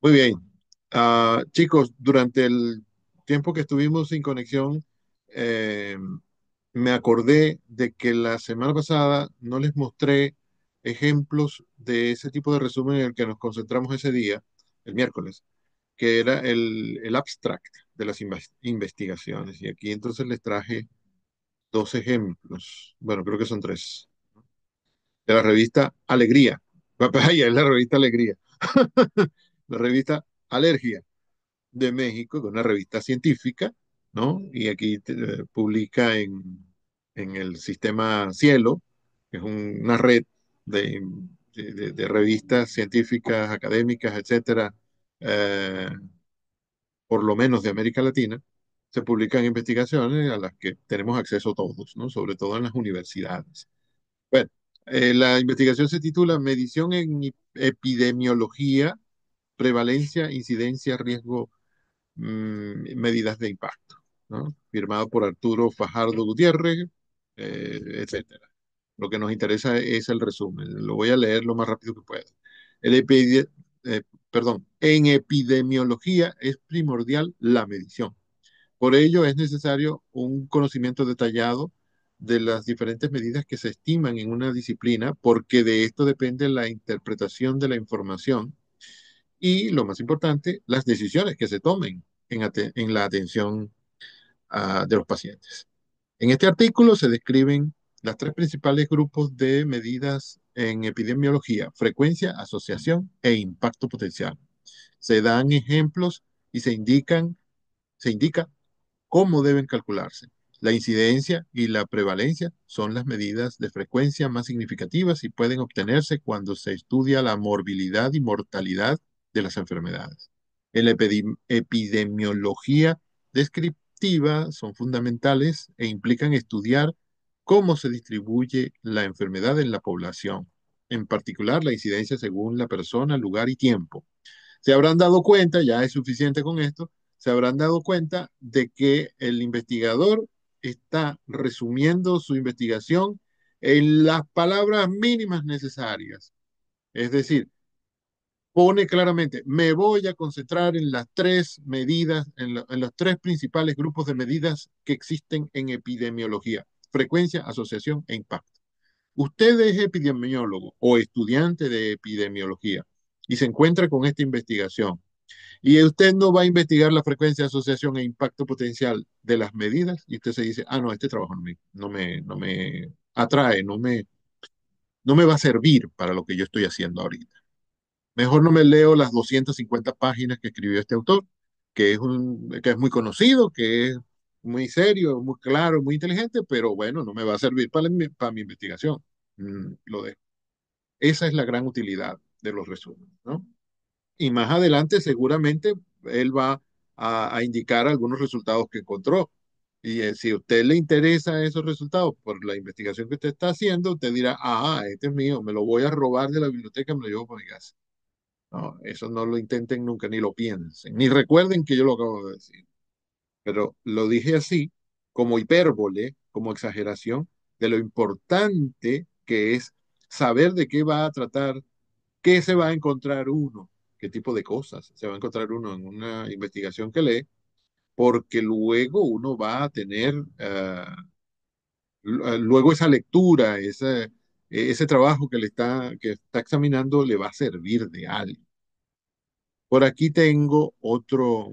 Muy bien. Chicos, durante el tiempo que estuvimos sin conexión, eh, me acordé de que la semana pasada no les mostré ejemplos de ese tipo de resumen en el que nos concentramos ese día, el miércoles, que era el abstract de las investigaciones. Y aquí entonces les traje dos ejemplos. Bueno, creo que son tres. De la revista Alegría. Papaya, es la revista Alegría. La revista Alergia de México, que es una revista científica, ¿no? Y aquí publica en el sistema Cielo, que es una red de, de revistas científicas, académicas, etcétera, eh, por lo menos de América Latina, se publican investigaciones a las que tenemos acceso todos, ¿no? Sobre todo en las universidades. Bueno, la investigación se titula Medición en epidemiología, prevalencia, incidencia, riesgo, medidas de impacto, ¿no? Firmado por Arturo Fajardo Gutiérrez, etcétera. Lo que nos interesa es el resumen. Lo voy a leer lo más rápido que pueda. El eh, perdón, en epidemiología es primordial la medición. Por ello es necesario un conocimiento detallado de las diferentes medidas que se estiman en una disciplina, porque de esto depende la interpretación de la información y, lo más importante, las decisiones que se tomen en la atención de los pacientes. En este artículo se describen los tres principales grupos de medidas en epidemiología: frecuencia, asociación e impacto potencial. Se dan ejemplos y se indica cómo deben calcularse. La incidencia y la prevalencia son las medidas de frecuencia más significativas y pueden obtenerse cuando se estudia la morbilidad y mortalidad de las enfermedades. En la epidemiología descriptiva son fundamentales e implican estudiar cómo se distribuye la enfermedad en la población, en particular la incidencia según la persona, lugar y tiempo. Se habrán dado cuenta, ya es suficiente con esto, se habrán dado cuenta de que el investigador está resumiendo su investigación en las palabras mínimas necesarias. Es decir, pone claramente, me voy a concentrar en las tres medidas, en los tres principales grupos de medidas que existen en epidemiología: frecuencia, asociación e impacto. Usted es epidemiólogo o estudiante de epidemiología y se encuentra con esta investigación y usted no va a investigar la frecuencia, asociación e impacto potencial de las medidas, y usted se dice, ah, no, este trabajo no me atrae, no me va a servir para lo que yo estoy haciendo ahorita. Mejor no me leo las 250 páginas que escribió este autor, que es muy conocido, que es muy serio, muy claro, muy inteligente, pero bueno, no me va a servir para mi investigación. Lo dejo. Esa es la gran utilidad de los resúmenes, ¿no? Y más adelante seguramente él va a indicar algunos resultados que encontró. Y si a usted le interesa esos resultados por la investigación que usted está haciendo, usted dirá, ah, este es mío, me lo voy a robar de la biblioteca, me lo llevo para mi casa. No, eso no lo intenten nunca, ni lo piensen, ni recuerden que yo lo acabo de decir. Pero lo dije así, como hipérbole, como exageración, de lo importante que es saber de qué va a tratar, qué se va a encontrar uno, qué tipo de cosas se va a encontrar uno en una investigación que lee, porque luego uno va a tener, luego esa lectura, ese trabajo que está examinando le va a servir de algo. Por aquí tengo otro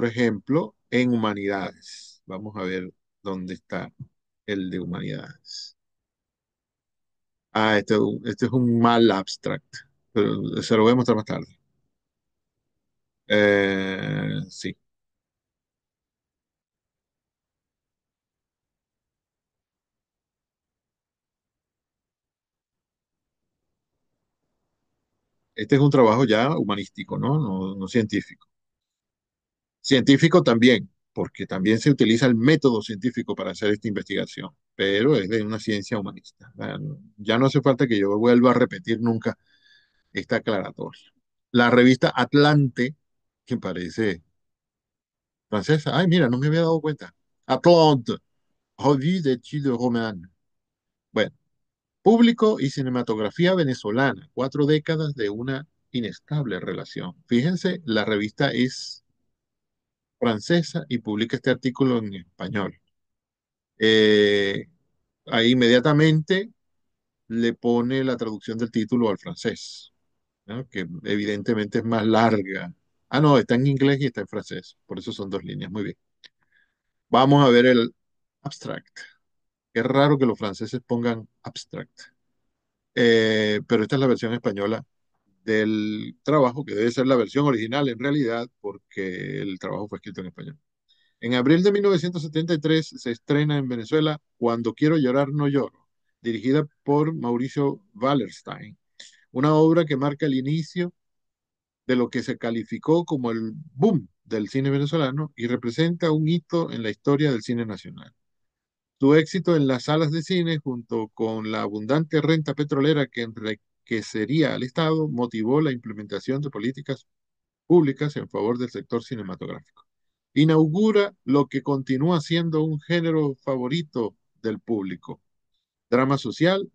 ejemplo en humanidades. Vamos a ver dónde está el de humanidades. Ah, este es un mal abstract, pero se lo voy a mostrar más tarde. Sí. Este es un trabajo ya humanístico, ¿no? No científico. Científico también, porque también se utiliza el método científico para hacer esta investigación, pero es de una ciencia humanista. Ya no hace falta que yo vuelva a repetir nunca esta aclaratoria. La revista Atlante, que parece francesa. Ay, mira, no me había dado cuenta. Atlante, Revue d'études romanes. Bueno. Público y cinematografía venezolana, 4 décadas de una inestable relación. Fíjense, la revista es francesa y publica este artículo en español. Eh, Ahí inmediatamente le pone la traducción del título al francés, ¿no? Que evidentemente es más larga. Ah, no, está en inglés y está en francés, por eso son 2 líneas. Muy bien. Vamos a ver el abstract. Es raro que los franceses pongan abstract. Pero esta es la versión española del trabajo, que debe ser la versión original en realidad, porque el trabajo fue escrito en español. En abril de 1973 se estrena en Venezuela Cuando quiero llorar no lloro, dirigida por Mauricio Wallerstein, una obra que marca el inicio de lo que se calificó como el boom del cine venezolano y representa un hito en la historia del cine nacional. Su éxito en las salas de cine, junto con la abundante renta petrolera que enriquecería al Estado, motivó la implementación de políticas públicas en favor del sector cinematográfico. Inaugura lo que continúa siendo un género favorito del público, drama social,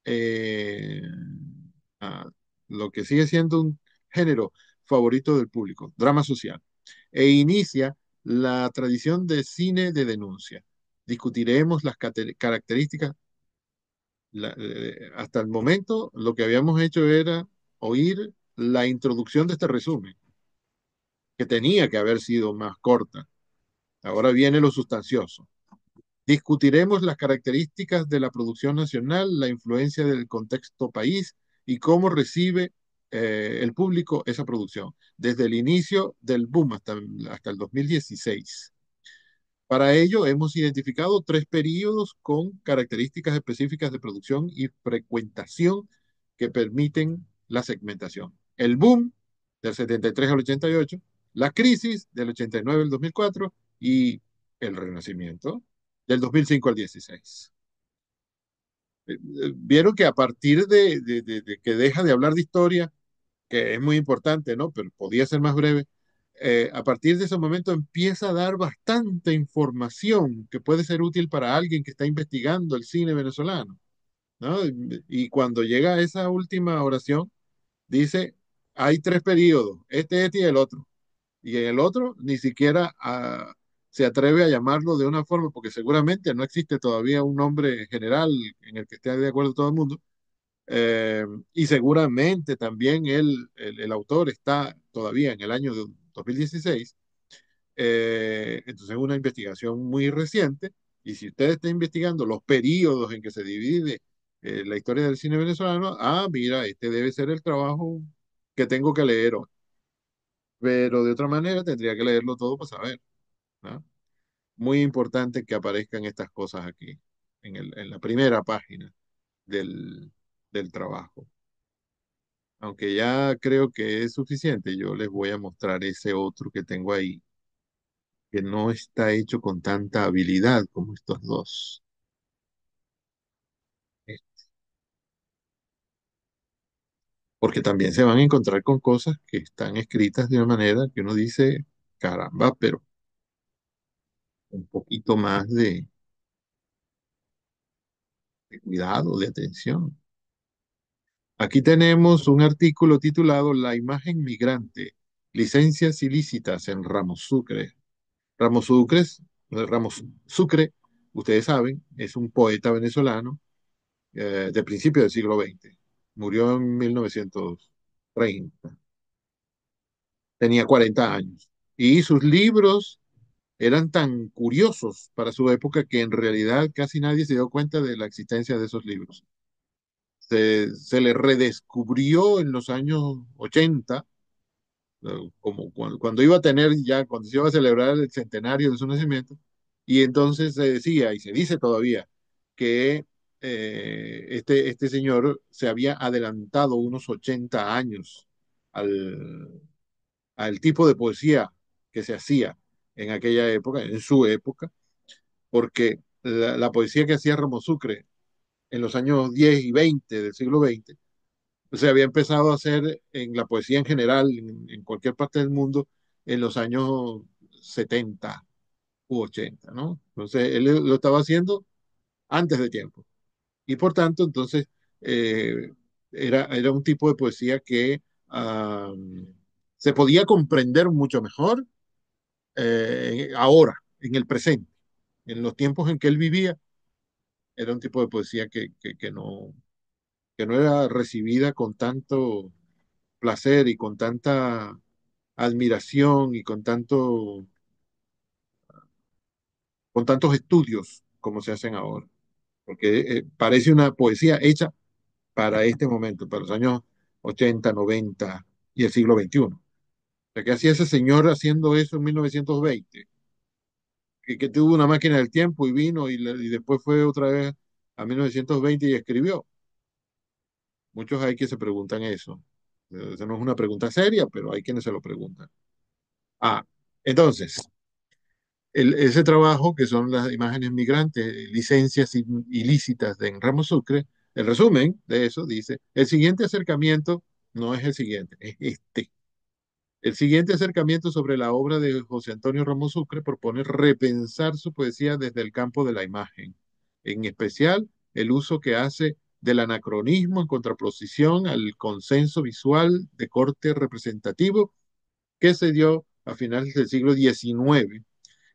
eh, ah, lo que sigue siendo un género favorito del público, drama social, e inicia la tradición de cine de denuncia. Discutiremos las características. Hasta el momento lo que habíamos hecho era oír la introducción de este resumen, que tenía que haber sido más corta. Ahora viene lo sustancioso. Discutiremos las características de la producción nacional, la influencia del contexto país y cómo recibe el público esa producción, desde el inicio del boom hasta el 2016. Para ello, hemos identificado 3 períodos con características específicas de producción y frecuentación que permiten la segmentación. El boom del 73 al 88, la crisis del 89 al 2004 y el renacimiento del 2005 al 16. Vieron que a partir de que deja de hablar de historia, que es muy importante, ¿no? Pero podía ser más breve. A partir de ese momento empieza a dar bastante información que puede ser útil para alguien que está investigando el cine venezolano, ¿no? Y cuando llega a esa última oración, dice, hay 3 períodos, este y el otro. Y en el otro ni siquiera se atreve a llamarlo de una forma, porque seguramente no existe todavía un nombre general en el que esté de acuerdo todo el mundo, eh, y seguramente también el autor está todavía en el año de 2016. Entonces es una investigación muy reciente. Y si usted está investigando los periodos en que se divide la historia del cine venezolano, mira, este debe ser el trabajo que tengo que leer hoy. Pero de otra manera tendría que leerlo todo para saber, ¿no? Muy importante que aparezcan estas cosas aquí, en la primera página del trabajo. Aunque ya creo que es suficiente, yo les voy a mostrar ese otro que tengo ahí, que no está hecho con tanta habilidad como estos dos. Eh, Porque también se van a encontrar con cosas que están escritas de una manera que uno dice, caramba, pero un poquito más de cuidado, de atención. Aquí tenemos un artículo titulado La imagen migrante, licencias ilícitas en Ramos Sucre. Ramos Sucre, ustedes saben, es un poeta venezolano de principios del siglo XX. Murió en 1930. Tenía 40 años. Y sus libros eran tan curiosos para su época que en realidad casi nadie se dio cuenta de la existencia de esos libros. Se le redescubrió en los años 80, como cuando iba a tener ya, cuando se iba a celebrar el centenario de su nacimiento, y entonces se decía, y se dice todavía, que este señor se había adelantado unos 80 años al, al tipo de poesía que se hacía en aquella época, en su época, porque la poesía que hacía Ramos Sucre en los años 10 y 20 del siglo XX se había empezado a hacer en la poesía en general, en cualquier parte del mundo, en los años 70 u 80, ¿no? Entonces, él lo estaba haciendo antes de tiempo. Y por tanto, entonces, eh, era un tipo de poesía que ah, se podía comprender mucho mejor ahora, en el presente. En los tiempos en que él vivía, era un tipo de poesía que no era recibida con tanto placer y con tanta admiración y con tantos estudios como se hacen ahora. Porque parece una poesía hecha para este momento, para los años 80, 90 y el siglo XXI. O sea, ¿qué hacía ese señor haciendo eso en 1920? Que tuvo una máquina del tiempo y vino y después fue otra vez a 1920 y escribió. Muchos hay que se preguntan eso. Esa no es una pregunta seria, pero hay quienes se lo preguntan. Ah, entonces, ese trabajo, que son las imágenes migrantes, licencias ilícitas de Ramos Sucre, el resumen de eso dice, el siguiente acercamiento no es el siguiente, es este. El siguiente acercamiento sobre la obra de José Antonio Ramos Sucre propone repensar su poesía desde el campo de la imagen, en especial el uso que hace del anacronismo en contraposición al consenso visual de corte representativo que se dio a finales del siglo XIX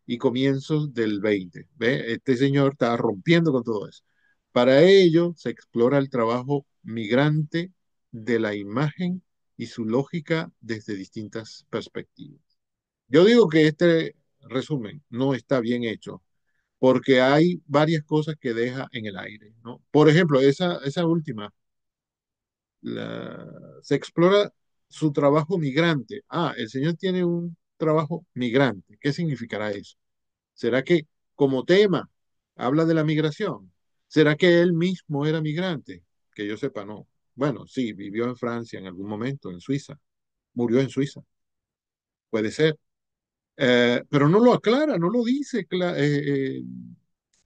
y comienzos del XX. ¿Ve? Este señor está rompiendo con todo eso. Para ello se explora el trabajo migrante de la imagen y su lógica desde distintas perspectivas. Yo digo que este resumen no está bien hecho porque hay varias cosas que deja en el aire, ¿no? Por ejemplo, esa última, se explora su trabajo migrante. Ah, el señor tiene un trabajo migrante. ¿Qué significará eso? ¿Será que como tema habla de la migración? ¿Será que él mismo era migrante? Que yo sepa, no. Bueno, sí, vivió en Francia en algún momento, en Suiza, murió en Suiza, puede ser. Pero no lo aclara, no lo dice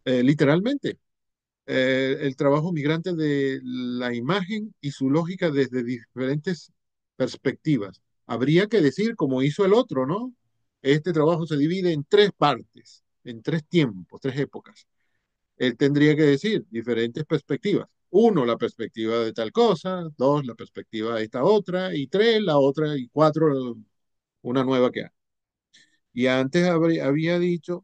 literalmente. El trabajo migrante de la imagen y su lógica desde diferentes perspectivas. Habría que decir, como hizo el otro, ¿no? Este trabajo se divide en tres partes, en tres tiempos, tres épocas. Él tendría que decir diferentes perspectivas. Uno, la perspectiva de tal cosa; dos, la perspectiva de esta otra; y tres, la otra; y cuatro, una nueva que hay. Y antes había dicho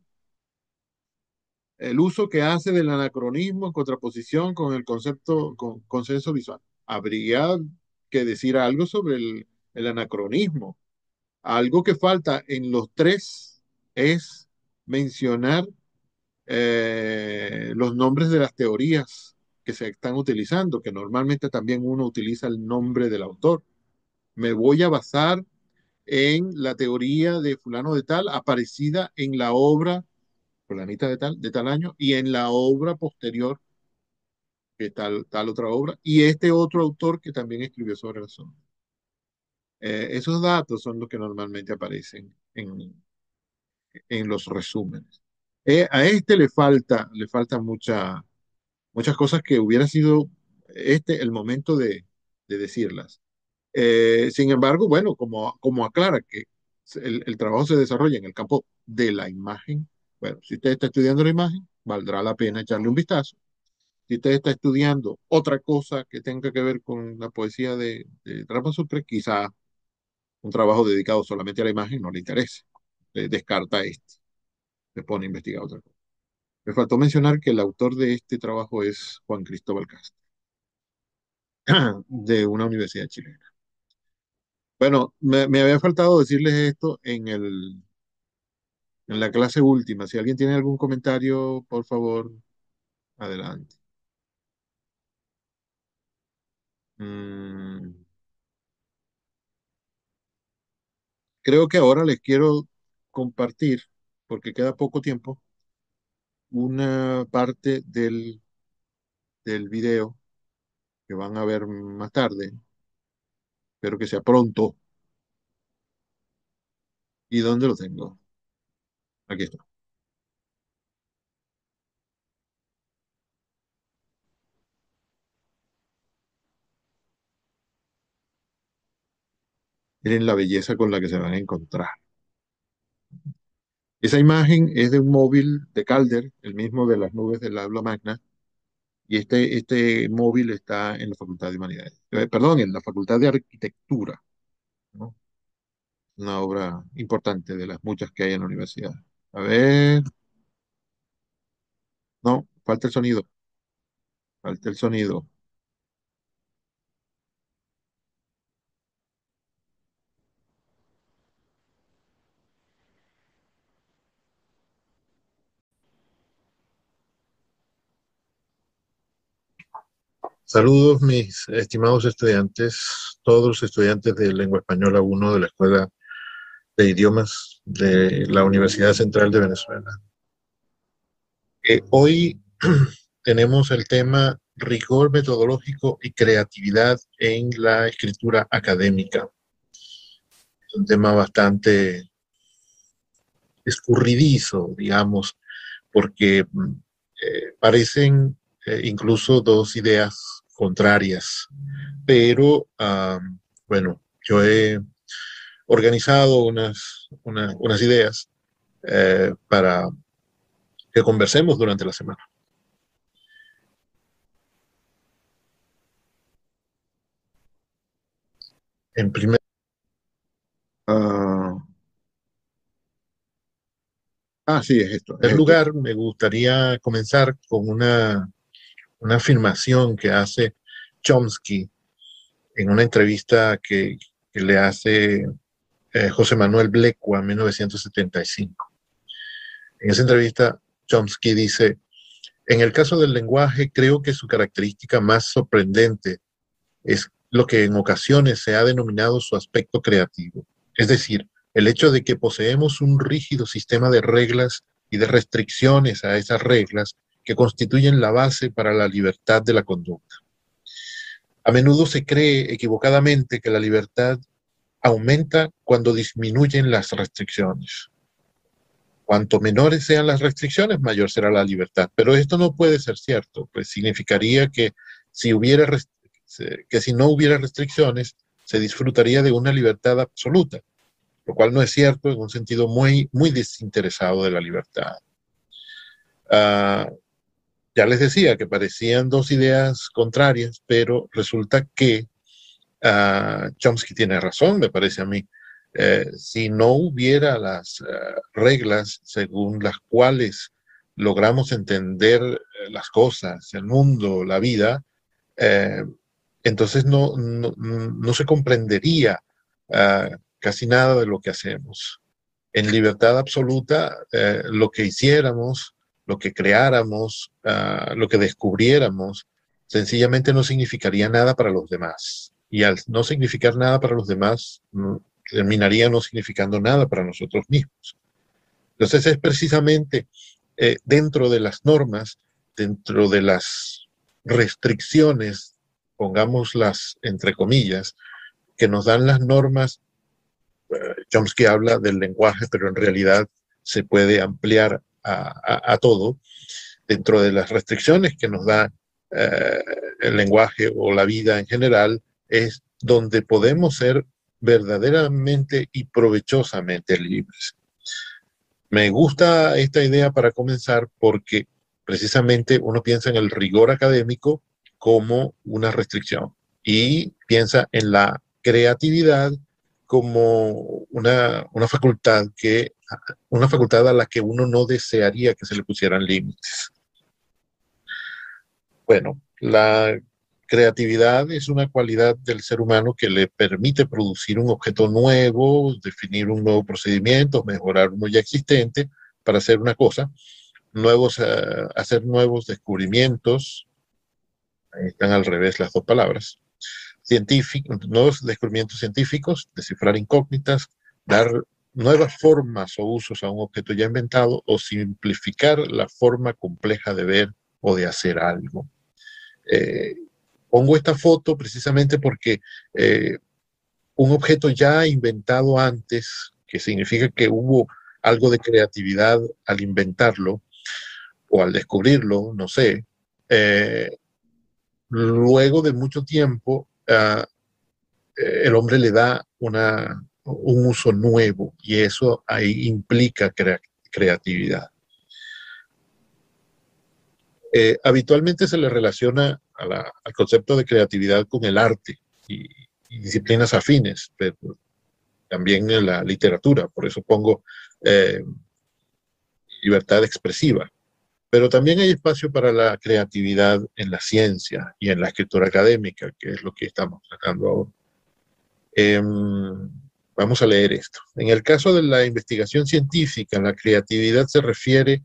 el uso que hace del anacronismo en contraposición con el concepto, con consenso visual. Habría que decir algo sobre el anacronismo. Algo que falta en los tres es mencionar los nombres de las teorías que se están utilizando, que normalmente también uno utiliza el nombre del autor. Me voy a basar en la teoría de fulano de tal, aparecida en la obra fulanita de tal año, y en la obra posterior, que tal otra obra, y este otro autor que también escribió sobre el asunto. Esos datos son los que normalmente aparecen en los resúmenes. A este le falta muchas cosas que hubiera sido el momento de decirlas. Sin embargo, bueno, como aclara que el trabajo se desarrolla en el campo de la imagen, bueno, si usted está estudiando la imagen, valdrá la pena echarle un vistazo. Si usted está estudiando otra cosa que tenga que ver con la poesía de Rama Sucre, quizá un trabajo dedicado solamente a la imagen no le interese. Descarta este, se pone a investigar otra cosa. Me faltó mencionar que el autor de este trabajo es Juan Cristóbal Castro, de una universidad chilena. Bueno, me había faltado decirles esto en la clase última. Si alguien tiene algún comentario, por favor, adelante. Mm, creo que ahora les quiero compartir, porque queda poco tiempo, una parte del video que van a ver más tarde. Espero que sea pronto. ¿Y dónde lo tengo? Aquí está. Miren la belleza con la que se van a encontrar. Esa imagen es de un móvil de Calder, el mismo de las nubes del aula magna, Y este móvil está en la Facultad de Humanidades. Perdón, en la Facultad de Arquitectura, ¿no? Una obra importante de las muchas que hay en la universidad. A ver, no, falta el sonido, falta el sonido. Saludos, mis estimados estudiantes, todos los estudiantes de Lengua Española 1 de la Escuela de Idiomas de la Universidad Central de Venezuela. Hoy tenemos el tema rigor metodológico y creatividad en la escritura académica. Es un tema bastante escurridizo, digamos, porque parecen incluso dos ideas contrarias, pero bueno, yo he organizado unas ideas para que conversemos durante la semana. En primer, uh, sí, es esto. En primer lugar, me gustaría comenzar con una afirmación que hace Chomsky en una entrevista que le hace José Manuel Blecua en 1975. En esa entrevista, Chomsky dice, en el caso del lenguaje, creo que su característica más sorprendente es lo que en ocasiones se ha denominado su aspecto creativo, es decir, el hecho de que poseemos un rígido sistema de reglas y de restricciones a esas reglas que constituyen la base para la libertad de la conducta. A menudo se cree equivocadamente que la libertad aumenta cuando disminuyen las restricciones. Cuanto menores sean las restricciones, mayor será la libertad. Pero esto no puede ser cierto, pues significaría que si no hubiera restricciones, se disfrutaría de una libertad absoluta, lo cual no es cierto en un sentido muy desinteresado de la libertad. Uh, ya les decía que parecían dos ideas contrarias, pero resulta que Chomsky tiene razón, me parece a mí. Si no hubiera las reglas según las cuales logramos entender las cosas, el mundo, la vida, eh, entonces no se comprendería casi nada de lo que hacemos. En libertad absoluta, lo que hiciéramos, lo que creáramos, lo que descubriéramos, sencillamente no significaría nada para los demás. Y al no significar nada para los demás, terminaría no significando nada para nosotros mismos. Entonces es precisamente dentro de las normas, dentro de las restricciones, pongámoslas entre comillas, que nos dan las normas. Chomsky habla del lenguaje, pero en realidad se puede ampliar a todo dentro de las restricciones que nos da eh, el lenguaje o la vida en general, es donde podemos ser verdaderamente y provechosamente libres. Me gusta esta idea para comenzar porque precisamente uno piensa en el rigor académico como una restricción y piensa en la creatividad como una facultad a la que uno no desearía que se le pusieran límites. Bueno, la creatividad es una cualidad del ser humano que le permite producir un objeto nuevo, definir un nuevo procedimiento, mejorar uno ya existente para hacer una cosa, hacer nuevos descubrimientos, ahí están al revés las dos palabras, nuevos descubrimientos científicos, descifrar incógnitas, dar nuevas formas o usos a un objeto ya inventado o simplificar la forma compleja de ver o de hacer algo. Eh, Pongo esta foto precisamente porque un objeto ya inventado antes, que significa que hubo algo de creatividad al inventarlo o al descubrirlo, no sé, luego de mucho tiempo el hombre le da un uso nuevo y eso ahí implica creatividad. Habitualmente se le relaciona al concepto de creatividad con el arte y disciplinas afines, pero también en la literatura, por eso pongo eh, libertad expresiva. Pero también hay espacio para la creatividad en la ciencia y en la escritura académica, que es lo que estamos tratando ahora. Eh, Vamos a leer esto. En el caso de la investigación científica, la creatividad se refiere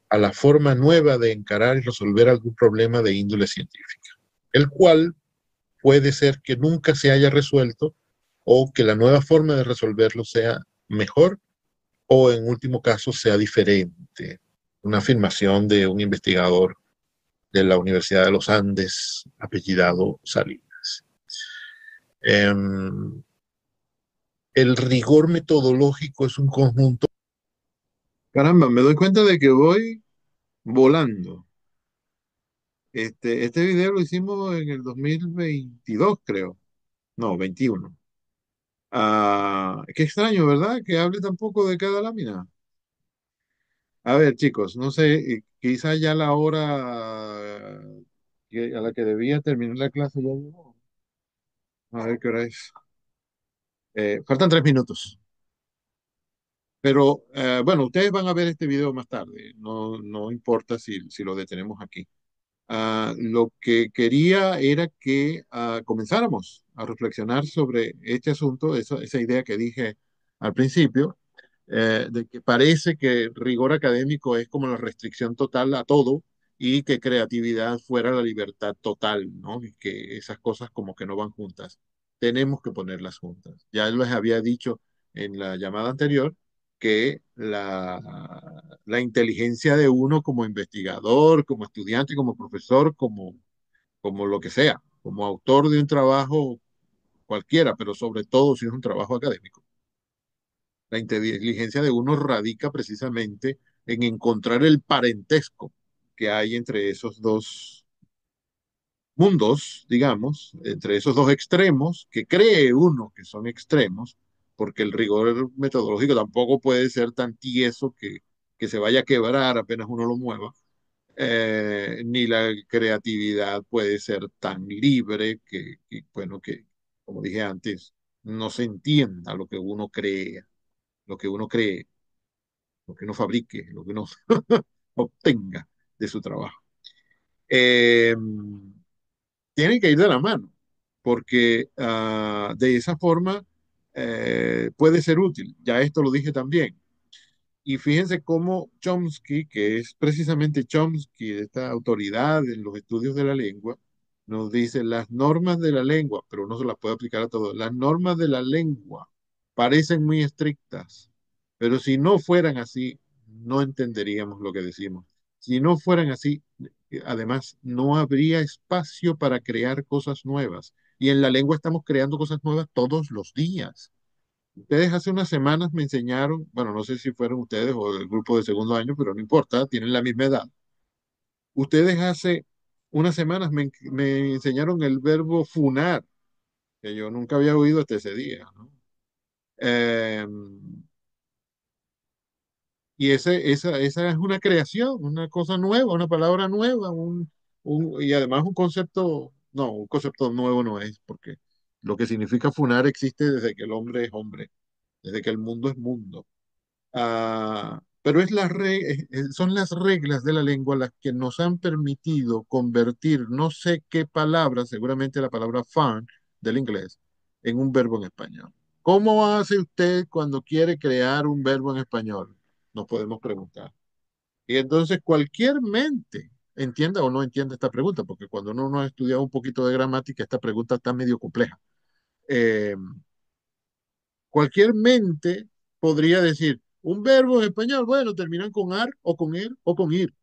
a la forma nueva de encarar y resolver algún problema de índole científica, el cual puede ser que nunca se haya resuelto o que la nueva forma de resolverlo sea mejor o en último caso sea diferente. Una afirmación de un investigador de la Universidad de los Andes, apellidado Salinas. Eh, el rigor metodológico es un conjunto. Caramba, me doy cuenta de que voy volando. Este video lo hicimos en el 2022, creo. No, 21. Qué extraño, ¿verdad? Que hable tan poco de cada lámina. A ver, chicos, no sé, quizá ya la hora a la que debía terminar la clase ya llegó. A ver qué hora es. Faltan 3 minutos. Pero bueno, ustedes van a ver este video más tarde. No, no importa si lo detenemos aquí. Lo que quería era que comenzáramos a reflexionar sobre este asunto, esa idea que dije al principio, de que parece que rigor académico es como la restricción total a todo y que creatividad fuera la libertad total, ¿no? Y que esas cosas como que no van juntas. Tenemos que ponerlas juntas. Ya les había dicho en la llamada anterior que la inteligencia de uno como investigador, como estudiante, como profesor, como lo que sea, como autor de un trabajo cualquiera, pero sobre todo si es un trabajo académico. La inteligencia de uno radica precisamente en encontrar el parentesco que hay entre esos dos mundos, digamos, entre esos dos extremos, que cree uno que son extremos, porque el rigor metodológico tampoco puede ser tan tieso que se vaya a quebrar apenas uno lo mueva, ni la creatividad puede ser tan libre bueno, que, como dije antes, no se entienda lo que uno cree, lo que uno fabrique, lo que uno obtenga de su trabajo. Eh, Tienen que ir de la mano, porque de esa forma puede ser útil. Ya esto lo dije también. Y fíjense cómo Chomsky, que es precisamente Chomsky, esta autoridad en los estudios de la lengua, nos dice las normas de la lengua, pero no se las puede aplicar a todos. Las normas de la lengua parecen muy estrictas, pero si no fueran así, no entenderíamos lo que decimos. Si no fueran así, además, no habría espacio para crear cosas nuevas. Y en la lengua estamos creando cosas nuevas todos los días. Ustedes hace unas semanas me enseñaron, bueno, no sé si fueron ustedes o el grupo de segundo año, pero no importa, tienen la misma edad. Ustedes hace unas semanas me enseñaron el verbo funar, que yo nunca había oído hasta ese día, ¿no? Eh, y esa es una creación, una cosa nueva, una palabra nueva, y además un concepto, no, un concepto nuevo no es, porque lo que significa funar existe desde que el hombre es hombre, desde que el mundo es mundo. Pero son las reglas de la lengua las que nos han permitido convertir no sé qué palabra, seguramente la palabra fun del inglés, en un verbo en español. ¿Cómo hace usted cuando quiere crear un verbo en español? Nos podemos preguntar. Y entonces cualquier mente, entienda o no entienda esta pregunta, porque cuando uno no ha estudiado un poquito de gramática, esta pregunta está medio compleja. Eh, Cualquier mente podría decir, un verbo en español, bueno, terminan con ar o con er o con ir.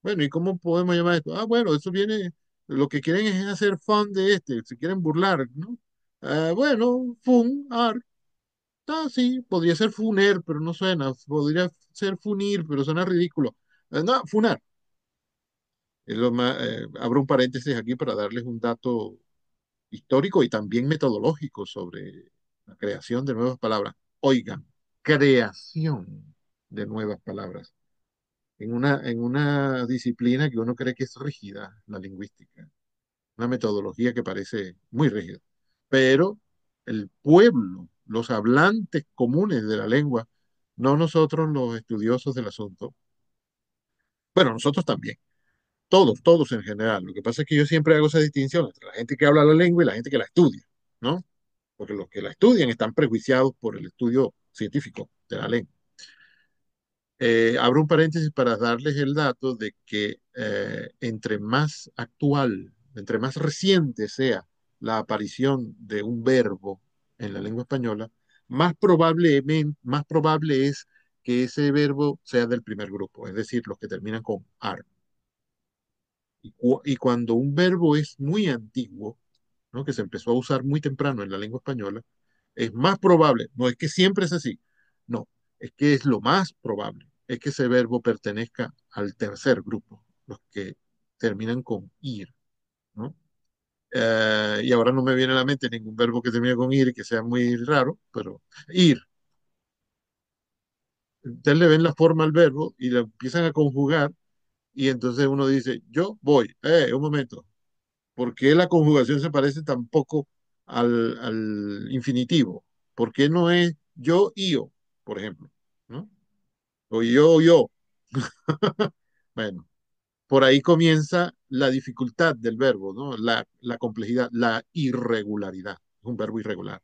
Bueno, ¿y cómo podemos llamar esto? Bueno, eso viene, lo que quieren es hacer fun de se quieren burlar, ¿no? Bueno, fun, ar. Sí, podría ser funer, pero no suena. Podría ser funir, pero suena ridículo. No, funar. Abro un paréntesis aquí para darles un dato histórico y también metodológico sobre la creación de nuevas palabras. Oigan, creación de nuevas palabras. en una disciplina que uno cree que es rígida, la lingüística, una metodología que parece muy rígida. Pero el pueblo, los hablantes comunes de la lengua, no nosotros los estudiosos del asunto, bueno, nosotros también, todos en general. Lo que pasa es que yo siempre hago esa distinción entre la gente que habla la lengua y la gente que la estudia, ¿no? Porque los que la estudian están prejuiciados por el estudio científico de la lengua. Abro un paréntesis para darles el dato de que entre más actual, entre más reciente sea la aparición de un verbo en la lengua española, más probable es que ese verbo sea del primer grupo, es decir, los que terminan con ar. Y cuando un verbo es muy antiguo, ¿no? Que se empezó a usar muy temprano en la lengua española, es más probable, no es que siempre es así, no, es que es lo más probable, es que ese verbo pertenezca al tercer grupo, los que terminan con ir, ¿no? Y ahora no me viene a la mente ningún verbo que termine con ir y que sea muy raro, pero ir. Ustedes le ven la forma al verbo y lo empiezan a conjugar y entonces uno dice, yo voy, un momento, ¿por qué la conjugación se parece tan poco al infinitivo? ¿Por qué no es yo y yo, por ejemplo? ¿No? O yo. Bueno, por ahí comienza la dificultad del verbo, ¿no? La complejidad, la irregularidad. Es un verbo irregular.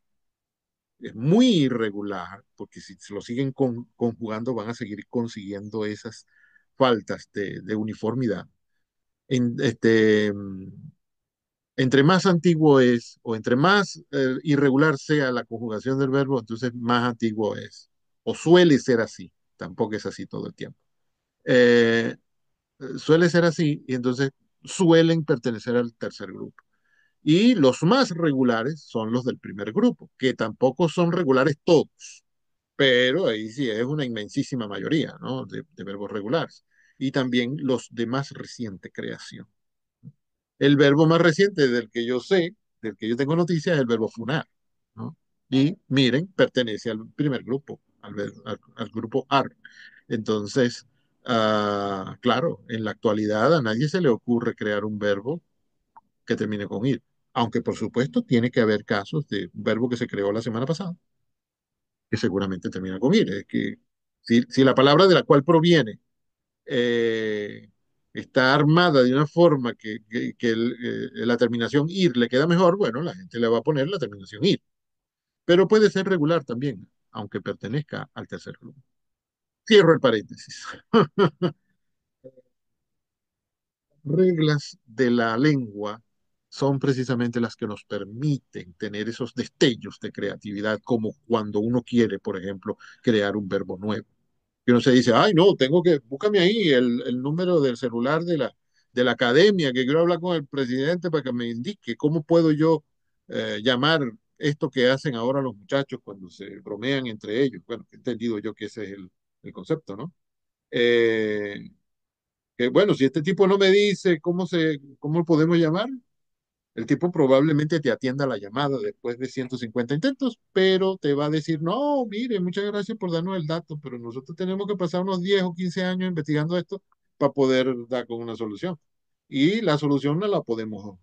Es muy irregular, porque si se lo siguen conjugando van a seguir consiguiendo esas faltas de uniformidad. En, entre más antiguo es o entre más irregular sea la conjugación del verbo, entonces más antiguo es. O suele ser así. Tampoco es así todo el tiempo. Eh, Suele ser así y entonces suelen pertenecer al tercer grupo. Y los más regulares son los del primer grupo, que tampoco son regulares todos, pero ahí sí es una inmensísima mayoría, ¿no? De verbos regulares. Y también los de más reciente creación. El verbo más reciente del que yo sé, del que yo tengo noticia, es el verbo funar, ¿no? Y miren, pertenece al primer grupo, al grupo AR. Entonces, claro, en la actualidad a nadie se le ocurre crear un verbo que termine con ir. Aunque, por supuesto, tiene que haber casos de un verbo que se creó la semana pasada, que seguramente termina con ir. Es que si la palabra de la cual proviene eh, está armada de una forma que la terminación ir le queda mejor, bueno, la gente le va a poner la terminación ir. Pero puede ser regular también, aunque pertenezca al tercer grupo. Cierro el paréntesis. Reglas de la lengua son precisamente las que nos permiten tener esos destellos de creatividad, como cuando uno quiere, por ejemplo, crear un verbo nuevo. Que uno se dice, ay, no, búscame ahí el número del celular de la academia, que quiero hablar con el presidente para que me indique cómo puedo yo llamar esto que hacen ahora los muchachos cuando se bromean entre ellos. Bueno, he entendido yo que ese es el concepto, ¿no? Eh, que bueno, si este tipo no me dice cómo podemos llamar, el tipo probablemente te atienda la llamada después de 150 intentos, pero te va a decir, no, mire, muchas gracias por darnos el dato, pero nosotros tenemos que pasar unos 10 o 15 años investigando esto para poder dar con una solución. Y la solución no la podemos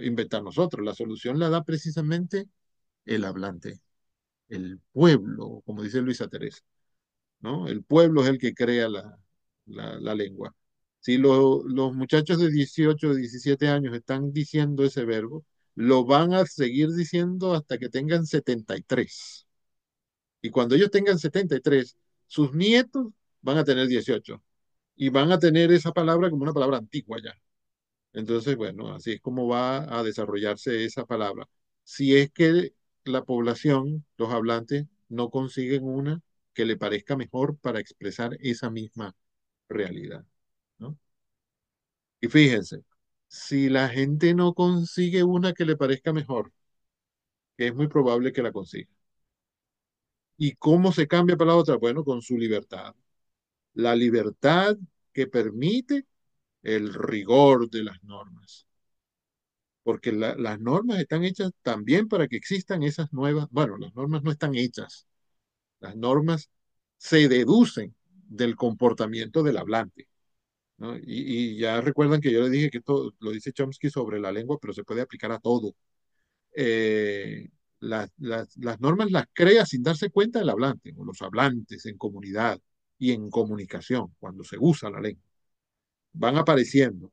inventar nosotros, la solución la da precisamente el hablante, el pueblo, como dice Luisa Teresa, ¿no? El pueblo es el que crea la lengua. Si los muchachos de 18 o 17 años están diciendo ese verbo, lo van a seguir diciendo hasta que tengan 73. Y cuando ellos tengan 73, sus nietos van a tener 18 y van a tener esa palabra como una palabra antigua ya. Entonces, bueno, así es como va a desarrollarse esa palabra. Si es que la población, los hablantes, no consiguen una que le parezca mejor para expresar esa misma realidad, ¿no? Y fíjense, si la gente no consigue una que le parezca mejor, es muy probable que la consiga. ¿Y cómo se cambia para la otra? Bueno, con su libertad. La libertad que permite el rigor de las normas. Porque las normas están hechas también para que existan esas nuevas, bueno, las normas no están hechas, las normas se deducen, del comportamiento del hablante, ¿no? Y ya recuerdan que yo les dije que esto lo dice Chomsky sobre la lengua, pero se puede aplicar a todo. Eh, las normas las crea sin darse cuenta el hablante o los hablantes en comunidad y en comunicación, cuando se usa la lengua. Van apareciendo.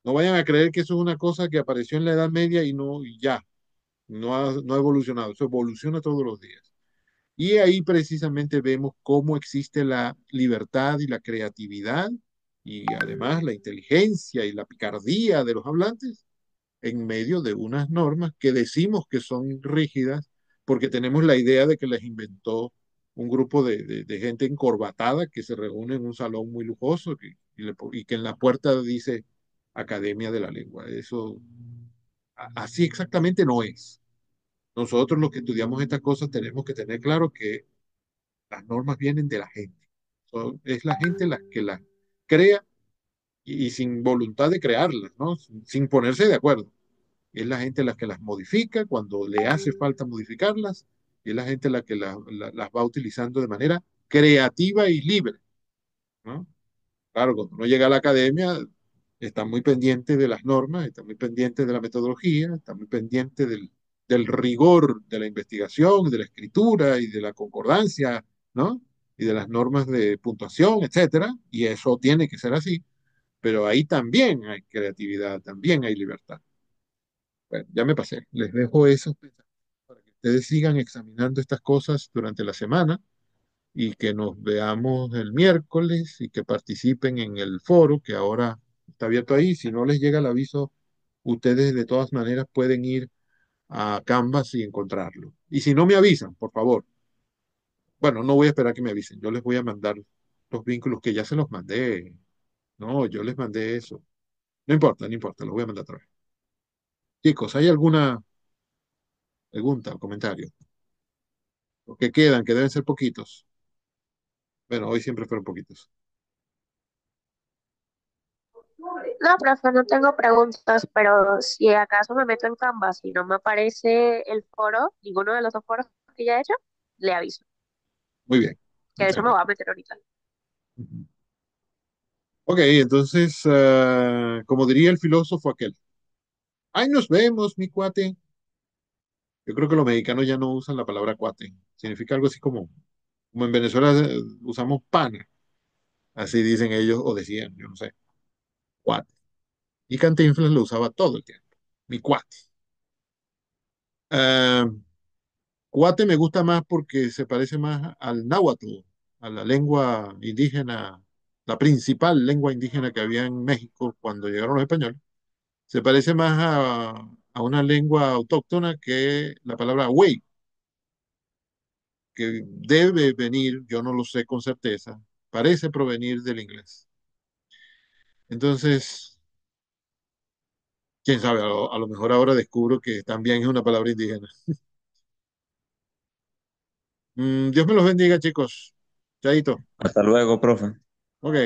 No vayan a creer que eso es una cosa que apareció en la Edad Media y no, y ya, no ha evolucionado. Eso evoluciona todos los días. Y ahí precisamente vemos cómo existe la libertad y la creatividad y además la inteligencia y la picardía de los hablantes en medio de unas normas que decimos que son rígidas porque tenemos la idea de que las inventó un grupo de gente encorbatada que se reúne en un salón muy lujoso y que en la puerta dice Academia de la Lengua. Eso así exactamente no es. Nosotros los que estudiamos estas cosas tenemos que tener claro que las normas vienen de la gente. Es la gente la que las crea y sin voluntad de crearlas, ¿no? Sin ponerse de acuerdo. Es la gente la que las modifica cuando le hace falta modificarlas y es la gente la que las va utilizando de manera creativa y libre, ¿no? Claro, cuando uno llega a la academia está muy pendiente de las normas, está muy pendiente de la metodología, está muy pendiente del rigor de la investigación, de la escritura y de la concordancia, ¿no? Y de las normas de puntuación, etcétera, y eso tiene que ser así, pero ahí también hay creatividad, también hay libertad. Bueno, ya me pasé. Les dejo esos pensamientos para que ustedes sigan examinando estas cosas durante la semana y que nos veamos el miércoles y que participen en el foro que ahora está abierto ahí. Si no les llega el aviso, ustedes de todas maneras pueden ir a Canvas y encontrarlo. Y si no me avisan, por favor, bueno, no voy a esperar que me avisen. Yo les voy a mandar los vínculos que ya se los mandé. No, yo les mandé eso. No importa, no importa, los voy a mandar otra vez. Chicos, ¿hay alguna pregunta o comentario? Los que quedan, que deben ser poquitos. Bueno, hoy siempre fueron poquitos. No, profe, no tengo preguntas, pero si acaso me meto en Canvas y no me aparece el foro, ninguno de los dos foros que ya he hecho, le aviso, Muy bien, que de hecho me perfecto. voy a meter ahorita. Ujú. Ok, entonces, como diría el filósofo aquel, ¡ay, nos vemos, mi cuate! Yo creo que los mexicanos ya no usan la palabra cuate. Significa algo así como en Venezuela usamos pana. Así dicen ellos o decían, yo no sé, cuate. Y Cantinflas lo usaba todo el tiempo. Mi cuate. Ah, cuate me gusta más porque se parece más al náhuatl, a la lengua indígena, la principal lengua indígena que había en México cuando llegaron los españoles. Se parece más a una lengua autóctona que la palabra güey, que debe venir, yo no lo sé con certeza, parece provenir del inglés. Entonces, quién sabe, a lo mejor ahora descubro que también es una palabra indígena. Dios me los bendiga, chicos. Chaito. Hasta luego, profe. Ok.